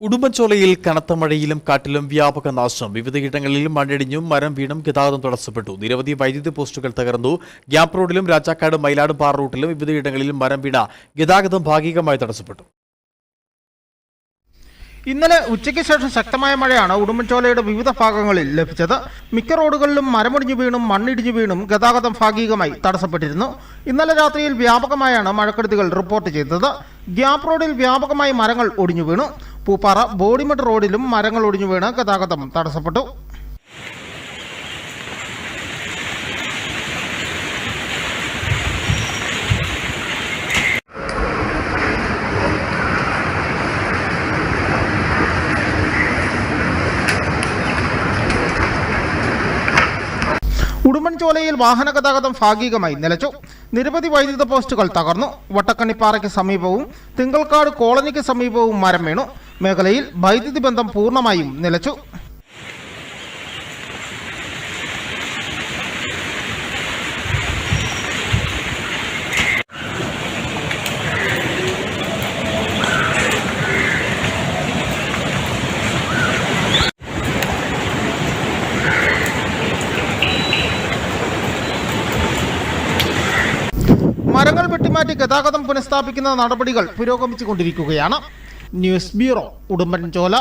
ഉടുമ്പൻചോലയിൽ കനത്ത മഴയിലും കാറ്റിലും വ്യാപക നാശം. വിവിധയിടങ്ങളിൽ മണ്ണിടിഞ്ഞും മരം വീണും ഗതാഗതം തടസ്സപ്പെട്ടു. നിരവധി വൈദ്യുതി പോസ്റ്റുകൾ തകർന്നു. ഗ്യാപ് റോഡിലും രാജാക്കാട് മയിലാടുംപാറ റൂട്ടിലും വിവിധയിടങ്ങളിലും മരം വീണ ഗതാഗതം ഭാഗികമായി തടസ്സപ്പെട്ടു. ഇന്നലെ ഉച്ചയ്ക്ക് ശേഷം ശക്തമായ മഴയാണ് ഉടുമ്പൻചോലയുടെ വിവിധ ഭാഗങ്ങളിൽ ലഭിച്ചത്. മിക്ക റോഡുകളിലും മരമൊടിഞ്ഞു വീണും മണ്ണിടിഞ്ഞു വീണും ഗതാഗതം ഭാഗികമായി തടസ്സപ്പെട്ടിരുന്നു. ഇന്നലെ രാത്രിയിൽ വ്യാപകമായാണ് മഴക്കെടുതികൾ റിപ്പോർട്ട് ചെയ്തത്. ഗ്യാപ് റോഡിൽ വ്യാപകമായി മരങ്ങൾ ഒടിഞ്ഞു വീണു. പൂപ്പാറ ബോഡിമെട്ട് റോഡിലും മരങ്ങൾ ഒടിഞ്ഞു വീണ് ഗതാഗതം തടസ്സപ്പെട്ടു. ഉടുമ്പൻചോലയിൽ വാഹന ഗതാഗതം ഭാഗികമായി നിലച്ചു. നിരവധി വൈദ്യുത പോസ്റ്റുകൾ തകർന്നു. വട്ടക്കണ്ണിപ്പാറയ്ക്ക് സമീപവും തിങ്കൾക്കാട് കോളനിക്ക് സമീപവും മരം വീണു. മേഖലയിൽ വൈദ്യുതി ബന്ധം പൂർണ്ണമായും നിലച്ചു. മരങ്ങൾ വെട്ടിമാറ്റി ഗതാഗതം പുനഃസ്ഥാപിക്കുന്ന നടപടികൾ പുരോഗമിച്ചുകൊണ്ടിരിക്കുകയാണ്. News bureau, Udumbanchola.